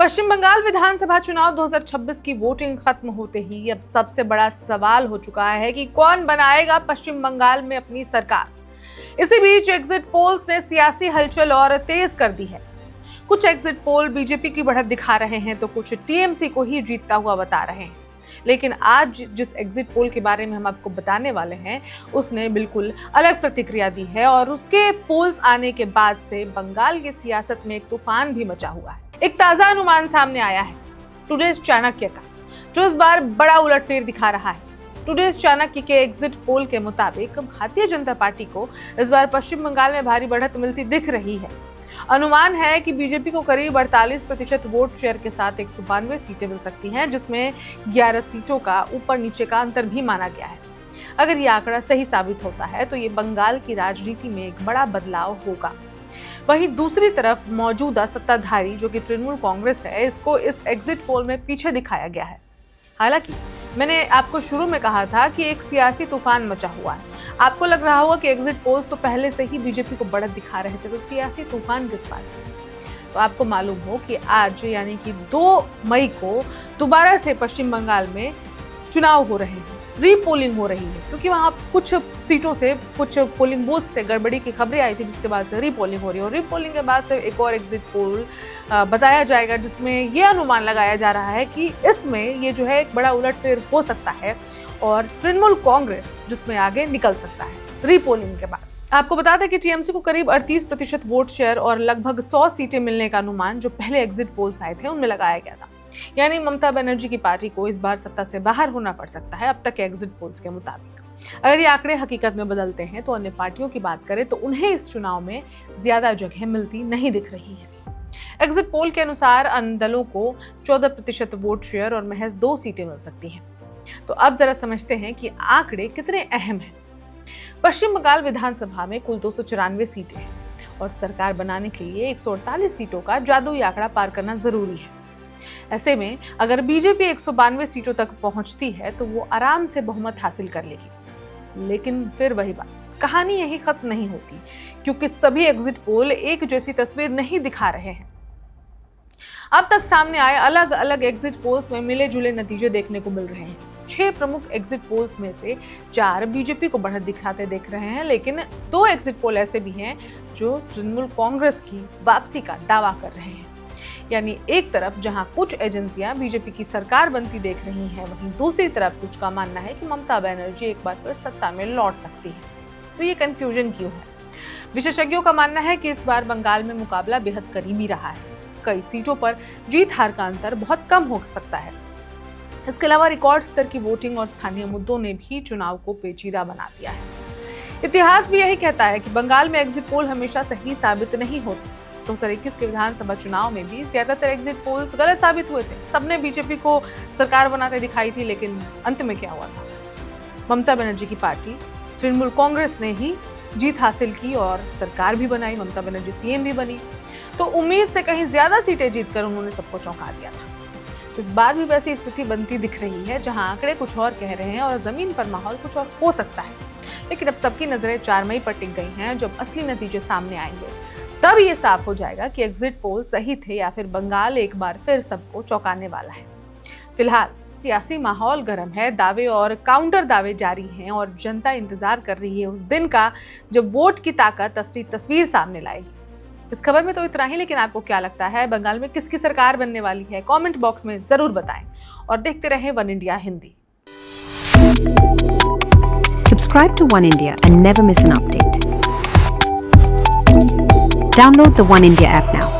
पश्चिम बंगाल विधानसभा चुनाव 2026 की वोटिंग खत्म होते ही अब सबसे बड़ा सवाल हो चुका है कि कौन बनाएगा पश्चिम बंगाल में अपनी सरकार। इसी बीच एग्जिट पोल्स ने सियासी हलचल और तेज कर दी है। कुछ एग्जिट पोल बीजेपी की बढ़त दिखा रहे हैं तो कुछ टीएमसी को ही जीतता हुआ बता रहे हैं। लेकिन आज जिस एग्जिट पोल के बारे में हम आपको बताने वाले हैं उसने बिल्कुल अलग प्रतिक्रिया दी है और उसके पोल्स आने के बाद से बंगाल की सियासत में एक तूफान भी मचा हुआ है। एक ताजा अनुमान सामने आया है टुडेज चाणक्य का, जो इस बार बड़ा उलटफेर दिखा रहा है। टुडेज चाणक्य के एग्जिट पोल के मुताबिक भारतीय जनता पार्टी को इस बार पश्चिम बंगाल में भारी बढ़त मिलती दिख रही है। अनुमान है कि बीजेपी को करीब 48% वोट शेयर के साथ 192 सीटें मिल सकती हैं, जिसमें 11 सीटों का ऊपर नीचे का अंतर भी माना गया है। अगर ये आंकड़ा सही साबित होता है तो ये बंगाल की राजनीति में एक बड़ा बदलाव होगा। वहीं दूसरी तरफ मौजूदा सत्ताधारी जो कि तृणमूल कांग्रेस है, इसको इस एग्जिट पोल में पीछे दिखाया गया है। हालांकि मैंने आपको शुरू में कहा था कि एक सियासी तूफान मचा हुआ है। आपको लग रहा होगा कि एग्जिट पोल्स तो पहले से ही बीजेपी को बढ़त दिखा रहे थे, तो सियासी तूफान किस बात है? तो आपको मालूम हो कि आज यानी कि 2 मई को दोबारा से पश्चिम बंगाल में चुनाव हो रहे हैं, रीपोलिंग हो रही है, क्योंकि वहां कुछ सीटों से, कुछ पोलिंग बूथ से गड़बड़ी की खबरें आई थी, जिसके बाद से रीपोलिंग हो रही है। और रीपोलिंग के बाद से एक और एग्जिट पोल बताया जाएगा, जिसमें ये अनुमान लगाया जा रहा है कि इसमें ये जो है एक बड़ा उलटफेर हो सकता है और तृणमूल कांग्रेस जिसमें आगे निकल सकता है रीपोलिंग के बाद। आपको बता दें कि टीएमसी को करीब 38% वोट शेयर और लगभग 100 सीटें मिलने का अनुमान जो पहले एग्जिट पोल्स आए थे उनमें लगाया गया था। यानी ममता बनर्जी की पार्टी को इस बार सत्ता से बाहर होना पड़ सकता है अब तक के एग्जिट पोल्स के मुताबिक। अगर ये आंकड़े हकीकत में बदलते हैं तो अन्य पार्टियों की बात करें तो उन्हें इस चुनाव में ज्यादा जगह मिलती नहीं दिख रही है। एग्जिट पोल के अनुसार अन्य दलों को 14% वोट शेयर और महज 2 सीटें मिल सकती हैं। तो अब जरा समझते हैं कि आंकड़े कितने अहम हैं। पश्चिम बंगाल विधानसभा में कुल 294 सीटें हैं और सरकार बनाने के लिए 148 सीटों का जादुई आंकड़ा पार करना जरूरी है। ऐसे में अगर बीजेपी 192 सीटों तक पहुंचती है तो वो आराम से बहुमत हासिल कर लेगी। लेकिन फिर वही बात, कहानी यही खत्म नहीं होती, क्योंकि सभी एग्जिट पोल एक जैसी तस्वीर नहीं दिखा रहे हैं। अब तक सामने आए अलग अलग एग्जिट पोल्स में मिले जुले नतीजे देखने को मिल रहे हैं। 6 प्रमुख एग्जिट पोल्स में से 4 बीजेपी को बढ़त दिखाते देख रहे हैं, लेकिन 2 एग्जिट पोल ऐसे भी हैं जो तृणमूल कांग्रेस की वापसी का दावा कर रहे हैं। यानी एक तरफ जहां कुछ एजेंसियां बीजेपी की सरकार बनती देख रही हैं, वहीं दूसरी तरफ कुछ का मानना है कि ममता बनर्जी एक बार फिर सत्ता में लौट सकती है। तो ये कंफ्यूजन क्यों है? विशेषज्ञों का मानना है कि इस बार बंगाल में मुकाबला बेहद करीबी रहा है। कई सीटों पर जीत हार का अंतर बहुत कम हो सकता है। इसके अलावा रिकॉर्ड स्तर की वोटिंग और स्थानीय मुद्दों ने भी चुनाव को पेचीदा बना दिया है। इतिहास भी यही कहता है कि बंगाल में एग्जिट पोल हमेशा सही साबित नहीं होते। 2021 के विधानसभा चुनाव में भी ज्यादातर एग्जिट पोल्स गलत साबित हुए थे। सबने बीजेपी को सरकार बनाते दिखाई थी, लेकिन अंत में क्या हुआ था? ममता बनर्जी की पार्टी तृणमूल कांग्रेस ने ही जीत हासिल की और सरकार भी बनाई, ममता बनर्जी सीएम भी बनी। तो उम्मीद से कहीं ज्यादा सीटें जीतकर उन्होंने सबको चौंका दिया था। इस बार भी वैसी स्थिति बनती दिख रही है, जहां आंकड़े कुछ और कह रहे हैं और जमीन पर माहौल कुछ और हो सकता है। लेकिन अब सबकी नजरें 4 मई पर टिक गई हैं। जब असली नतीजे सामने आएंगे तब ये साफ हो जाएगा कि एग्जिट पोल सही थे या फिर बंगाल एक बार फिर सबको चौंकाने वाला है। फिलहाल सियासी माहौल गर्म है, दावे और काउंटर दावे जारी हैं और जनता इंतजार कर रही है उस दिन का जब वोट की ताकत असली तस्वीर सामने लाएगी। इस खबर में तो इतना ही, लेकिन आपको क्या लगता है बंगाल में किसकी सरकार बनने वाली है? कमेंट बॉक्स में जरूर बताएं और देखते रहें one India Hindi. Subscribe to One India and never miss an update. Download the One India app now.